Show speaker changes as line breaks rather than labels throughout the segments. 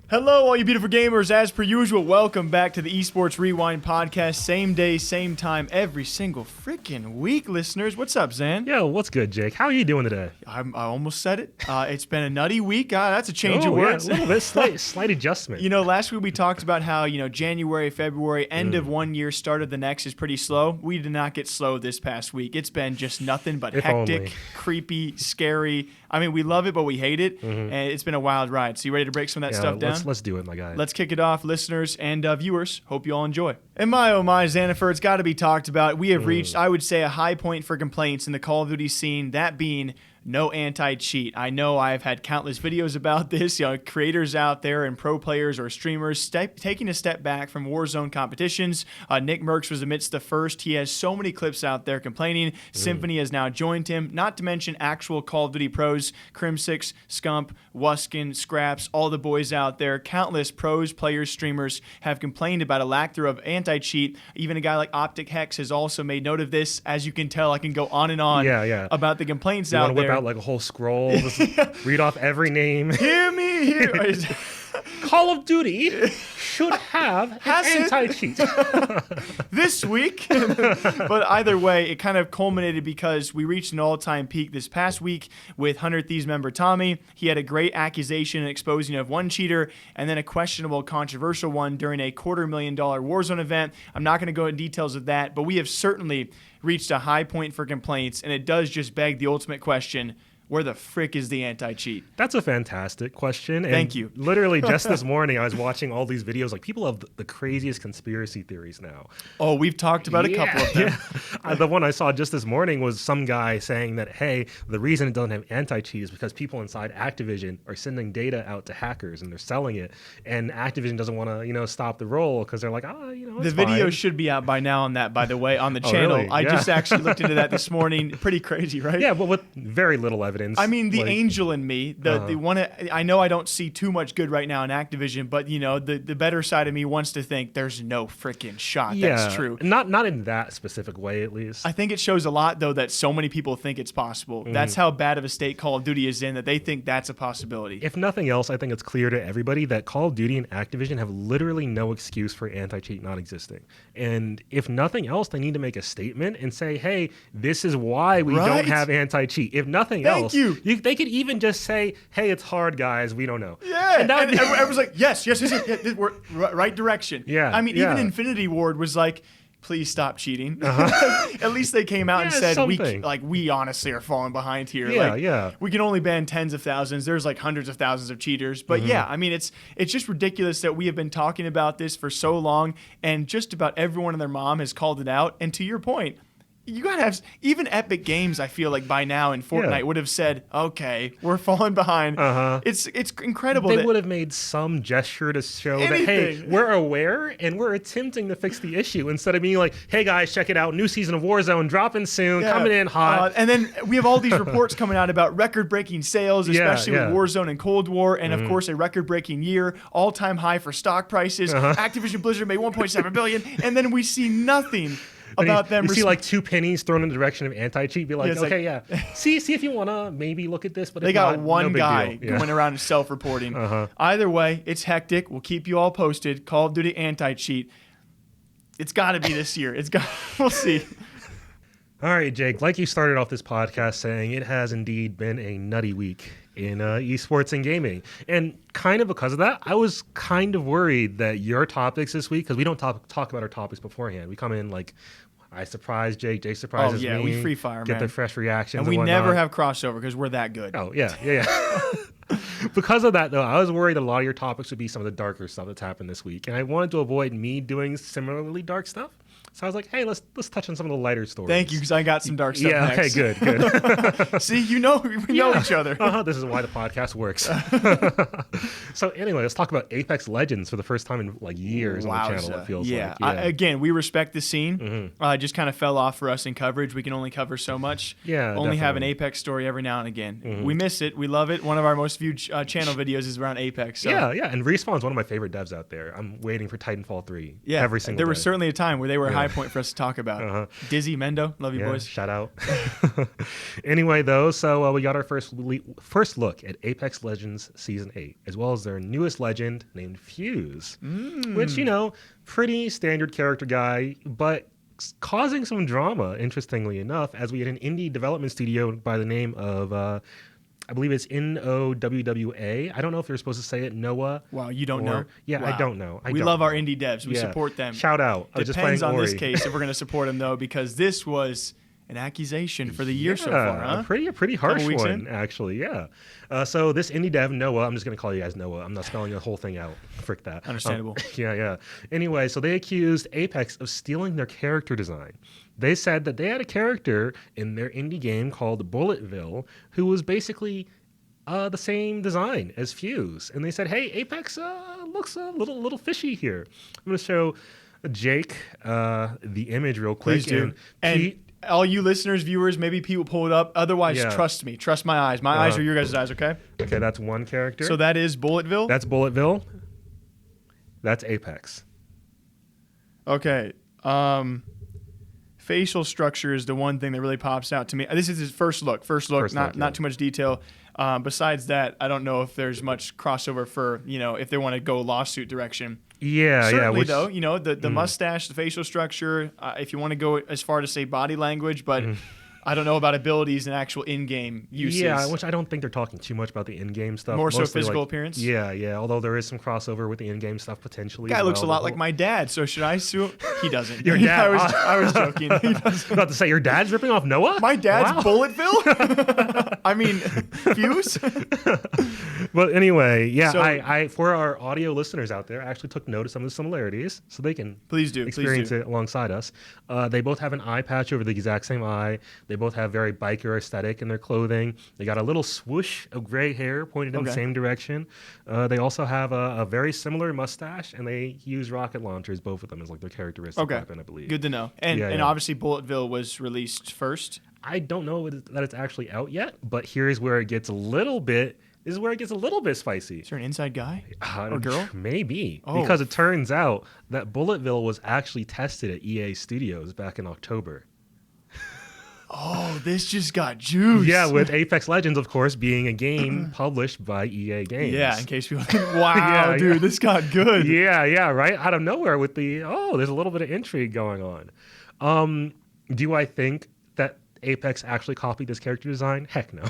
Hello, all you beautiful gamers. As per usual, welcome back to the Esports Rewind podcast. Same day, same time, every single freaking week, listeners. What's up, Zan?
Yo, what's good, Jake? How are you doing today?
I almost said it. It's been a nutty week. That's a change of words.
Yeah, a little bit, slight adjustment.
You know, last week we talked about how, January, February, end of one year, start of the next is pretty slow. We did not get slow this past week. It's been just nothing but hectic, creepy, scary. I mean, we love it, but we hate it. And it's been a wild ride. So you ready to break some of that stuff down?
Let's do it, my guy.
Let's kick it off, listeners and viewers. Hope you all enjoy. And my oh my, Xanifer, it's got to be talked about. We have reached, I would say, a high point for complaints in the Call of Duty scene, that being no anti-cheat. I know I've had countless videos about this, creators out there and pro players or streamers taking a step back from Warzone competitions. Nick Merckx was amidst the first. He has so many clips out there complaining. Symphony has now joined him, not to mention actual Call of Duty pros, Crim6, Scump, Wuskin, Scraps, all the boys out there. Countless pros, players, streamers have complained about a lack thereof anti-cheat. Even a guy like Optic Hex has also made note of this. As you can tell, I can go on and on about the complaints out there.
Out like a whole scroll, just read off every name.
Hear me, hear.
Call of Duty should have an anti-cheat
this week. But either way, it kind of culminated because we reached an all-time peak this past week with 100 Thieves member Tommy. He had a great accusation and exposing of one cheater, and then a questionable, controversial one during a $250,000 Warzone event. I'm not going to go into details of that, but we have certainly reached a high point for complaints, and it does just beg the ultimate question: where the frick is the anti-cheat?
That's a fantastic question.
Thank you.
Literally just this morning, I was watching all these videos. Like, people have the craziest conspiracy theories now.
Oh, we've talked about a couple of them.
Yeah. The one I saw just this morning was some guy saying that, hey, the reason it doesn't have anti-cheat is because people inside Activision are sending data out to hackers and they're selling it. And Activision doesn't want to, stop the roll because they're like, it's
the video
fine.
should be out by now on that, by the way, on the channel.
Really?
I just actually looked into that this morning. Pretty crazy, right?
Yeah, but with very little evidence.
I mean, the angel in me, the one. I know I don't see too much good right now in Activision, but the better side of me wants to think there's no freaking shot that's true.
Not in that specific way, at least.
I think it shows a lot, though, that so many people think it's possible. That's how bad of a state Call of Duty is in, that they think that's a possibility.
If nothing else, I think it's clear to everybody that Call of Duty and Activision have literally no excuse for anti-cheat not existing. And if nothing else, they need to make a statement and say, hey, this is why we don't have anti-cheat. If nothing else, they could even just say, hey, it's hard, guys. We don't know.
Yeah. And everyone's like, yes, we're right direction.
Yeah.
I mean, even Infinity Ward was like, please stop cheating. At least they came out and said, we honestly are falling behind here. We can only ban tens of thousands. There's like hundreds of thousands of cheaters. But I mean, it's just ridiculous that we have been talking about this for so long, and just about everyone and their mom has called it out. And to your point, you gotta have even Epic Games. I feel like by now in Fortnite would have said, "Okay, we're falling behind." It's incredible.
They would have made some gesture to show that, hey, we're aware and we're attempting to fix the issue, instead of being like, "Hey guys, check it out, new season of Warzone dropping soon, coming in hot."
And then we have all these reports coming out about record-breaking sales, especially with Warzone and Cold War, and of course a record-breaking year, all-time high for stock prices. Activision Blizzard made $1.7 billion, and then we see nothing about them.
You see like 2 pennies thrown in the direction of anti-cheat. Be like, see if you want to maybe look at this. But
they got one guy going around and self-reporting. Either way, it's hectic. We'll keep you all posted. Call of Duty anti-cheat. It's got to be this year. We'll see.
All right, Jake, like you started off this podcast saying, it has indeed been a nutty week in esports and gaming. And kind of because of that, I was kind of worried that your topics this week, because we don't talk about our topics beforehand. We come in like, I surprise Jake, Jake surprises me.
We free fire,
get the fresh reactions
and we never have crossover because we're that good.
Oh, yeah. Because of that, though, I was worried a lot of your topics would be some of the darker stuff that's happened this week. And I wanted to avoid me doing similarly dark stuff. So I was like, hey, let's touch on some of the lighter stories.
Thank you, because I got some dark stuff next.
Okay, good.
See, we know each other.
This is why the podcast works. So anyway, let's talk about Apex Legends for the first time in like years on the channel, it feels like.
Again, we respect the scene. Just kind of fell off for us in coverage. We can only cover so much.
Yeah,
only have an Apex story every now and again. We miss it. We love it. One of our most viewed channel videos is around Apex. So.
Yeah. And Respawn's one of my favorite devs out there. I'm waiting for Titanfall 3 every single day.
There was certainly a time where they were high point for us to talk about. Dizzy, Mendo, love you boys.
Shout out. Anyway, though, so we got our first look at Apex Legends Season 8, as well as their newest legend named Fuse, which, pretty standard character guy, but causing some drama, interestingly enough, as we had an indie development studio by the name of, I believe it's NOWWA. I don't know if you're supposed to say it, Noah.
Wow, you don't know?
Yeah,
wow.
I don't know.
We love our indie devs. We support them.
Shout out. I was just playing
Depends on
Ori.
this case if we're going to support them, though, because this was an accusation for the year so far, huh?
A pretty harsh one, actually, yeah. So this indie dev, Noah, I'm just going to call you guys Noah. I'm not spelling the whole thing out. Frick that.
Understandable.
Yeah. Anyway, so they accused Apex of stealing their character design. They said that they had a character in their indie game called Bulletville who was basically the same design as Fuse. And they said, hey, Apex looks a little fishy here. I'm going to show Jake the image real quick.
Please do. And all you listeners, viewers, maybe people pull it up. Otherwise, trust me. Trust my eyes. My eyes are your guys' eyes, okay?
Okay, that's one character.
So that is Bulletville?
That's Bulletville. That's Apex.
Okay. Facial structure is the one thing that really pops out to me. This is his first look. Not too much detail. Besides that, I don't know if there's much crossover for, if they want to go lawsuit direction. Certainly, though, the mustache, the facial structure, if you want to go as far to say body language, but I don't know about abilities and actual in-game uses.
Yeah, which I don't think they're talking too much about the in-game stuff.
Mostly so physical appearance?
Yeah, although there is some crossover with the in-game stuff potentially.
Guy looks a lot like my dad, so should I sue him? He doesn't.
Your dad?
I was joking. He doesn't.
About to say, your dad's ripping off Noah?
My dad's Bulletville? I mean, Fuse?
But anyway, I for our audio listeners out there, I actually took note of some of the similarities so they can experience it alongside us. They both have an eye patch over the exact same eye. They both have very biker aesthetic in their clothing. They got a little swoosh of gray hair pointed in the same direction. They also have a very similar mustache, and they use rocket launchers, both of them, as like their characteristic weapon, I believe.
Good to know. And obviously Bulletville was released first.
I don't know that it's actually out yet, but here's where it gets a little bit... This is where it gets a little bit spicy.
Is there an inside guy or girl?
Maybe. Oh. Because it turns out that Bulletville was actually tested at EA Studios back in October.
Oh, this just got juice.
Yeah, with Apex Legends, of course, being a game published by EA Games.
Yeah, in case people think, wow, dude, this got good.
Yeah, right? Out of nowhere with there's a little bit of intrigue going on. Do I think that Apex actually copied this character design? Heck no.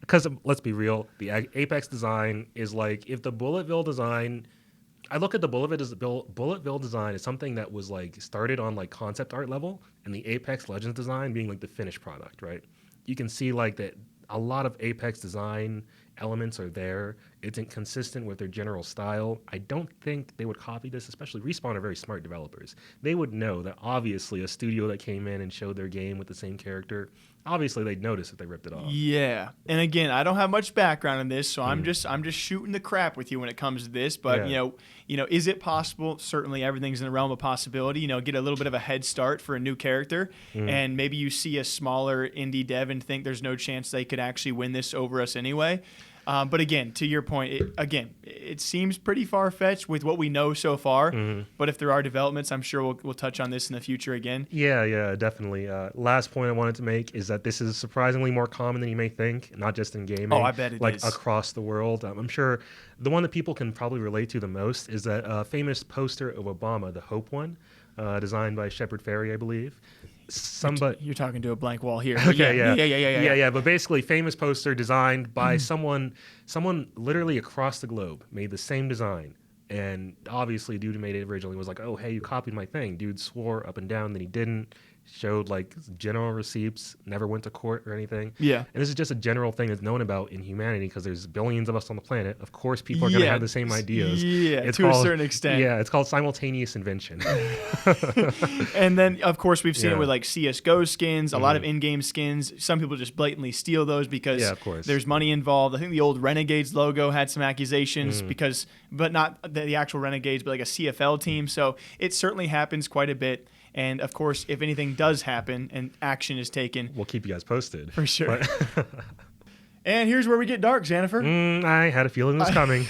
Because let's be real, the Apex design is like, if the Bulletville design, I look at the Bulletville design as something that was like started on like concept art level, and the Apex Legends design being like the finished product, right? You can see like that a lot of Apex design elements are there. It's inconsistent with their general style. I don't think they would copy this, especially Respawn are very smart developers. They would know that obviously a studio that came in and showed their game with the same character, obviously they'd notice if they ripped it off.
Yeah. And again, I don't have much background in this, so I'm just shooting the crap with you when it comes to this, but is it possible? Certainly everything's in the realm of possibility. Get a little bit of a head start for a new character, and maybe you see a smaller indie dev and think there's no chance they could actually win this over us anyway. But again, to your point, it seems pretty far-fetched with what we know so far. But if there are developments, I'm sure we'll touch on this in the future again.
Yeah, definitely. Last point I wanted to make is that this is surprisingly more common than you may think, not just in gaming.
Oh, I bet it is.
Across the world. I'm sure the one that people can probably relate to the most is that famous poster of Obama, the Hope one, designed by Shepard Fairey, I believe.
You're talking to a blank wall here.
Okay, yeah. But basically, famous poster designed by someone literally across the globe made the same design. And obviously, dude who made it originally was like, "Oh, hey, you copied my thing." Dude swore up and down that he didn't. Showed like general receipts, never went to court or anything. Yeah. And this is just a general thing that's known about in humanity because there's billions of us on the planet. Of course, people are going to have the same ideas.
Yeah, a certain extent.
Yeah, it's called simultaneous invention.
And then, of course, we've seen it with like CSGO skins, a lot of in-game skins. Some people just blatantly steal those because there's money involved. I think the old Renegades logo had some accusations but not the actual Renegades, but like a CFL team. So it certainly happens quite a bit. And, of course, if anything does happen and action is taken...
We'll keep you guys posted.
For sure. And here's where we get dark, Xanifer.
I had a feeling it was coming.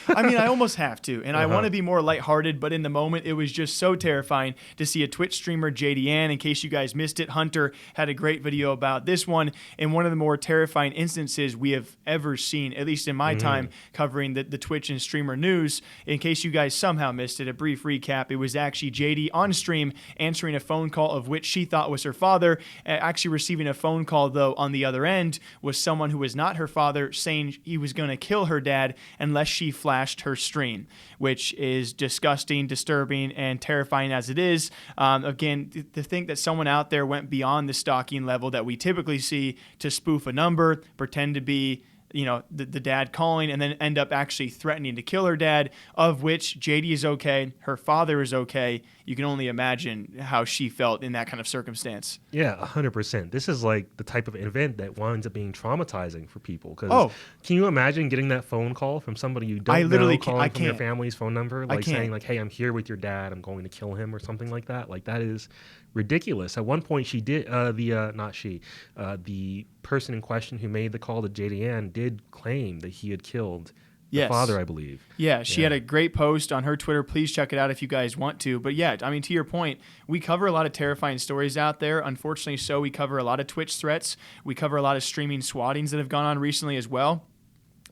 I almost have to. And I want to be more lighthearted, but in the moment, it was just so terrifying to see a Twitch streamer, Jadeyanh. In case you guys missed it, Hunter had a great video about this one. And one of the more terrifying instances we have ever seen, at least in my time covering the Twitch and streamer news. In case you guys somehow missed it, a brief recap. It was actually JD on stream answering a phone call of which she thought was her father. Actually receiving a phone call, though, on the other end was someone who was not her father, saying he was going to kill her dad unless she flashed her stream, which is disgusting, disturbing, and terrifying as it is. Again, to think that someone out there went beyond the stalking level that we typically see to spoof a number, pretend to be the dad calling, and then end up actually threatening to kill her dad, of which JD is okay, her father is okay. You can only imagine how she felt in that kind of circumstance.
Yeah, 100%. This is like the type of event that winds up being traumatizing for people. Because can you imagine getting that phone call from somebody you don't know, calling from your family's phone number, like saying like, hey, I'm here with your dad, I'm going to kill him or something like that? Like, that is ridiculous. At one point, she did, the person in question who made the call to Jadeyanh did claim that he had killed the father, I believe.
Yeah, she had a great post on her Twitter. Please check it out if you guys want to. But yeah, I mean, to your point, we cover a lot of terrifying stories out there. Unfortunately, so we cover a lot of Twitch threats. We cover a lot of streaming swattings that have gone on recently as well.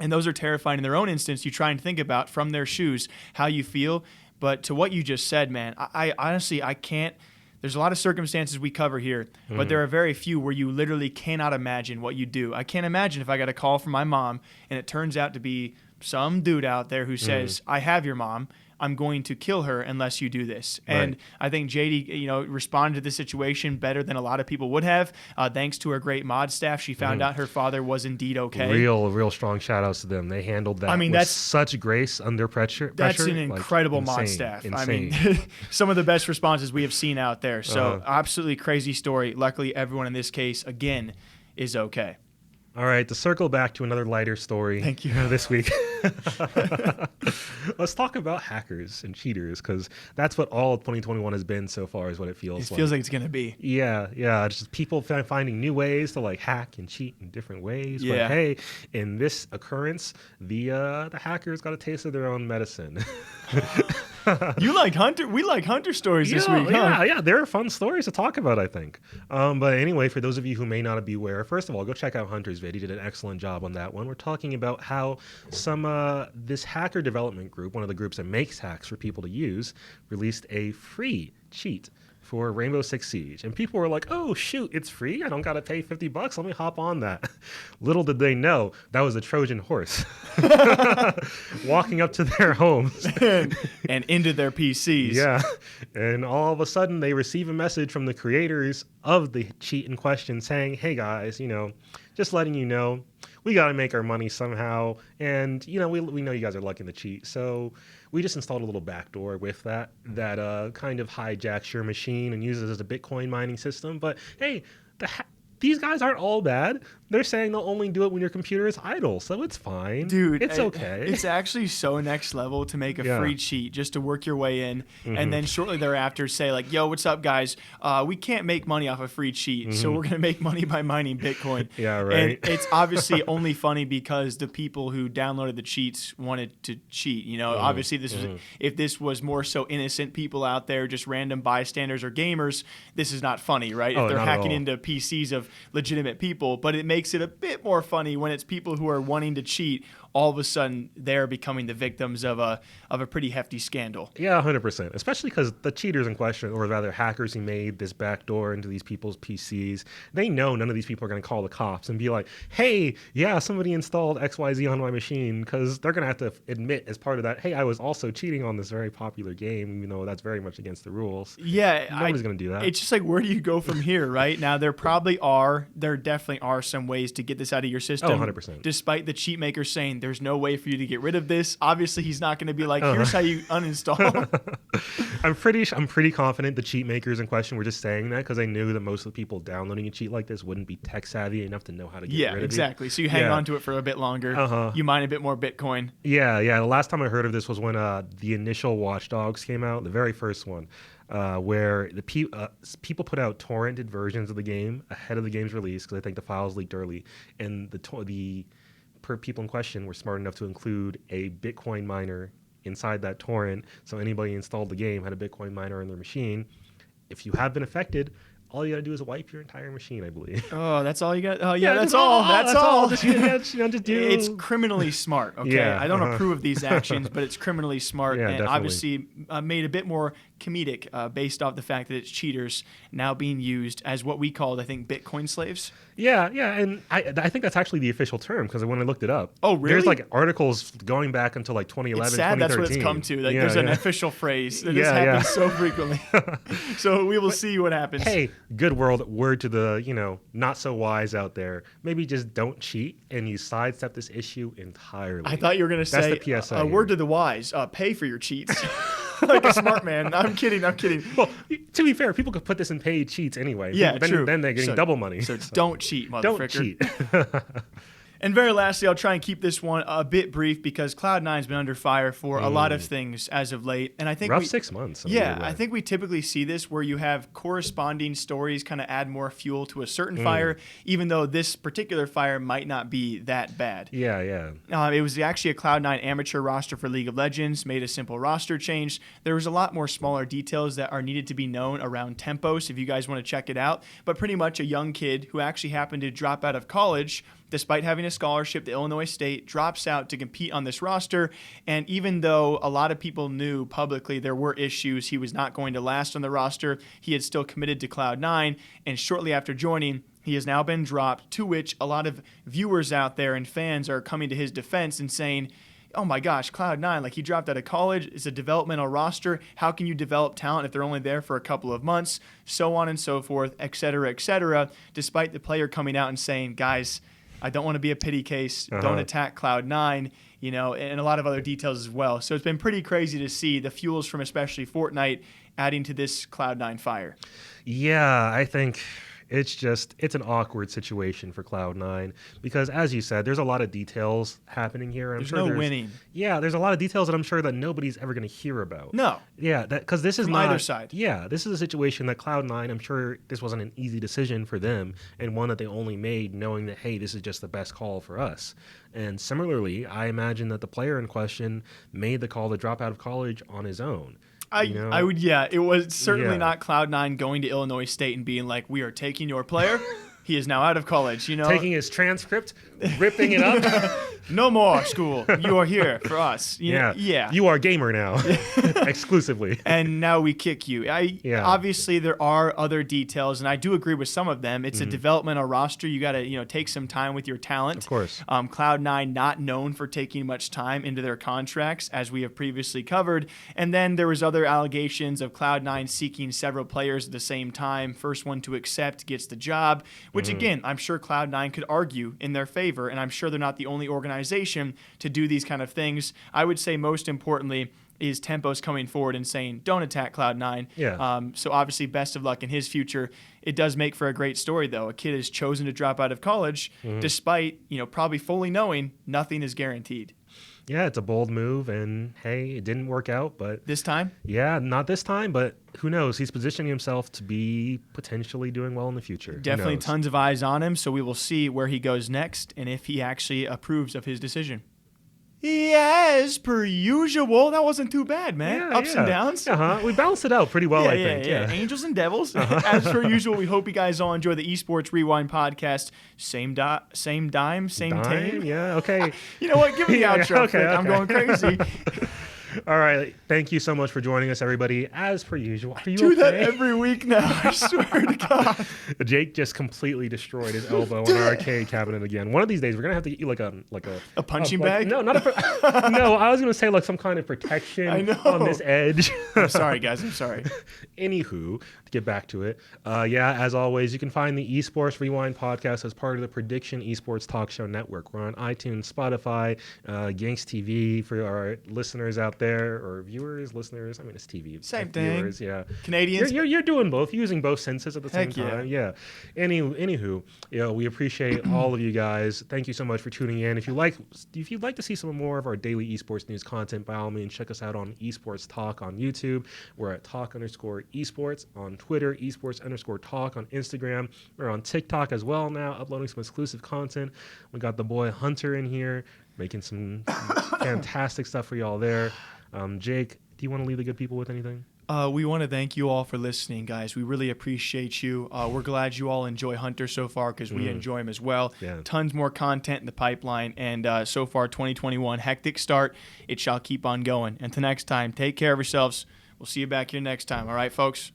And those are terrifying in their own instance. You try and think about from their shoes how you feel. But to what you just said, man, I honestly, I can't. There's a lot of circumstances we cover here, but there are very few where you literally cannot imagine what you do. I can't imagine if I got a call from my mom and it turns out to be some dude out there who says, I have your mom. I'm going to kill her unless you do this.
Right.
And I think JD, responded to the situation better than a lot of people would have. Thanks to her great mod staff, she found out her father was indeed okay.
Real strong shout outs to them. They handled that with such grace under pressure.
That's an incredible mod staff.
Insane.
I mean, some of the best responses we have seen out there. So absolutely crazy story. Luckily, everyone in this case, again, is okay.
All right, to circle back to another lighter story.
Thank you.
This week. Let's talk about hackers and cheaters, because that's what all of 2021 has been so far, is what it feels like.
It feels like it's going to be.
Yeah. It's just people finding new ways to like hack and cheat in different ways.
Yeah.
But hey, in this occurrence, the hackers got a taste of their own medicine.
You like Hunter? We like Hunter stories this week, huh?
Yeah. There are fun stories to talk about, I think. But anyway, for those of you who may not be aware, first of all, go check out Hunter's vid. He did an excellent job on that one. We're talking about how this hacker development group, one of the groups that makes hacks for people to use, released a free cheat for Rainbow Six Siege. And people were like, oh, shoot, it's free? I don't got to pay $50. Let me hop on that. Little did they know, that was a Trojan horse walking up to their homes.
and into their PCs.
Yeah. And all of a sudden, they receive a message from the creators of the cheat in question saying, hey, guys, just letting you know, we got to make our money somehow. And, we know you guys are liking the cheat. So we just installed a little backdoor with that kind of hijacks your machine and uses it as a Bitcoin mining system. But hey, these guys aren't all bad. They're saying they'll only do it when your computer is idle, so it's fine.
Dude,
it's okay.
It's actually so next level to make a free cheat just to work your way in, and then shortly thereafter say like, yo, what's up, guys? We can't make money off a free cheat, so we're going to make money by mining Bitcoin.
Yeah, right.
And it's obviously only funny because the people who downloaded the cheats wanted to cheat. Obviously this was, if this was more so innocent people out there, just random bystanders or gamers, this is not funny, right? If they're hacking into PCs of legitimate people, but it makes it a bit more funny when it's people who are wanting to cheat. All of a sudden, they're becoming the victims of a pretty hefty scandal.
Yeah, 100%. Especially because the cheaters in question, or rather hackers who made this backdoor into these people's PCs, they know none of these people are going to call the cops and be like, hey, yeah, somebody installed XYZ on my machine, because they're going to have to admit as part of that, hey, I was also cheating on this very popular game, that's very much against the rules.
Yeah.
Nobody's going to do that.
It's just like, where do you go from here, right? Now, there definitely are some ways to get this out of your system.
Oh, 100%.
Despite the cheat maker saying there's no way for you to get rid of this. Obviously, he's not going to be like, here's how you uninstall.
I'm pretty confident the cheat makers in question were just saying that because they knew that most of the people downloading a cheat like this wouldn't be tech savvy enough to know how to get rid of it.
Yeah, exactly. So you hang on to it for a bit longer. You mine a bit more Bitcoin.
Yeah. The last time I heard of this was when the initial Watch Dogs came out, the very first one. where people put out torrented versions of the game ahead of the game's release because I think the files leaked early, and the people in question were smart enough to include a Bitcoin miner inside that torrent, so anybody installed the game had a Bitcoin miner on their machine. If you have been affected, all you got to do is wipe your entire machine, I believe.
Oh, that's all you got? Oh, yeah, that's all. That's all.
Just do.
It's criminally smart, okay?
Yeah,
I don't approve of these actions, but it's criminally smart and
definitely.
obviously made a bit more comedic based off the fact that it's cheaters now being used as what we called, I think, Bitcoin slaves.
Yeah, and I think that's actually the official term because when I looked it up,
oh really?
There's like articles going back until like 2011,
it's sad
2013.
That's what it's come to. Like, there's an official phrase that just happens so frequently. So we will see what happens.
Hey, good word to the not so wise out there. Maybe just don't cheat and you sidestep this issue entirely.
I thought you were going to say
the PSA
a word to the wise: pay for your cheats. Like a smart man. I'm kidding.
Well, to be fair, people could put this in paid cheats anyway.
Yeah, true.
Then they're getting double money.
So don't cheat, motherfucker.
Don't cheat.
And very lastly, I'll try and keep this one a bit brief because Cloud9's been under fire for a lot of things as of late. And I think
rough 6 months.
I think we typically see this where you have corresponding stories kind of add more fuel to a certain fire, even though this particular fire might not be that bad.
Yeah.
It was actually a Cloud9 amateur roster for League of Legends, made a simple roster change. There was a lot more smaller details that are needed to be known around Tempos if you guys want to check it out. But pretty much a young kid who actually happened to drop out of college despite having a scholarship to Illinois State, drops out to compete on this roster. And even though a lot of people knew publicly there were issues, he was not going to last on the roster, he had still committed to Cloud9. And shortly after joining, he has now been dropped, to which a lot of viewers out there and fans are coming to his defense and saying, oh my gosh, Cloud9, like he dropped out of college, it's a developmental roster. How can you develop talent if they're only there for a couple of months? So on and so forth, et cetera, despite the player coming out and saying, guys, I don't want to be a pity case. Don't attack Cloud9, and a lot of other details as well. So it's been pretty crazy to see the fuels from especially Fortnite adding to this Cloud9 fire.
Yeah, I think it's an awkward situation for Cloud9 because, as you said, there's a lot of details happening here.
There's no winning.
Yeah, there's a lot of details that I'm sure that nobody's ever going to hear about.
No.
Yeah, because this is
from
not
either side.
Yeah, this is a situation that Cloud9, I'm sure this wasn't an easy decision for them and one that they only made knowing that, hey, this is just the best call for us. And similarly, I imagine that the player in question made the call to drop out of college on his own.
I would, it was certainly not Cloud9 going to Illinois State and being like, we are taking your player. He is now out of college,
Taking his transcript, ripping it up.
No more school. You are here for us. Yeah.
You are gamer now, exclusively.
And now we kick you. Obviously, there are other details, and I do agree with some of them. It's a developmental roster. You got to take some time with your talent.
Of course.
Cloud9 not known for taking much time into their contracts, as we have previously covered. And then there was other allegations of Cloud9 seeking several players at the same time. First one to accept gets the job, which again, I'm sure Cloud9 could argue in their favor, and I'm sure they're not the only organization to do these kind of things. I would say most importantly is Tempos coming forward and saying, don't attack Cloud9.
Yeah.
So obviously best of luck in his future. It does make for a great story, though. A kid has chosen to drop out of college despite, probably fully knowing nothing is guaranteed.
Yeah, it's a bold move, and hey, it didn't work out, but...
This time?
Yeah, not this time, but who knows? He's positioning himself to be potentially doing well in the future.
Definitely tons of eyes on him, so we will see where he goes next and if he actually approves of his decision. As per usual. That wasn't too bad, man. Ups and downs.
We balanced it out pretty well, I think.
Yeah. Angels and devils. As per usual, we hope you guys all enjoy the Esports Rewind podcast. Same dime, same time.
Yeah, okay.
You know what? Give me the outro. Okay. I'm going crazy.
All right. Thank you so much for joining us, everybody. As per usual. Are you
do
okay?
that every week now. I swear to God.
Jake just completely destroyed his elbow on our arcade cabinet again. One of these days, we're gonna have to get you like a
punching bag.
No, not a. No, I was gonna say like some kind of protection on this edge.
I'm sorry, guys. I'm sorry.
Anywho, to get back to it, as always, you can find the Esports Rewind podcast as part of the Prediction Esports Talk Show Network. We're on iTunes, Spotify, Yanks TV for our listeners out out there, or viewers, listeners. I mean, it's TV.
Same thing.
Viewers, yeah.
Canadians.
You're doing both, using both senses at the same
Heck yeah.
time. Yeah. Anywho, we appreciate all of you guys. Thank you so much for tuning in. If you'd like to see some more of our daily esports news content, by all means, check us out on Esports Talk on YouTube. We're at talk_esports on Twitter, esports_talk on Instagram. We're on TikTok as well now, uploading some exclusive content. We got the boy Hunter in here making some fantastic stuff for y'all there. Jake, do you want to leave the good people with anything?
We want to thank you all for listening, guys. We really appreciate you. We're glad you all enjoy Hunter so far because we enjoy him as well.
Yeah.
Tons more content in the pipeline. And so far, 2021, hectic start. It shall keep on going. Until next time, take care of yourselves. We'll see you back here next time. All right, folks?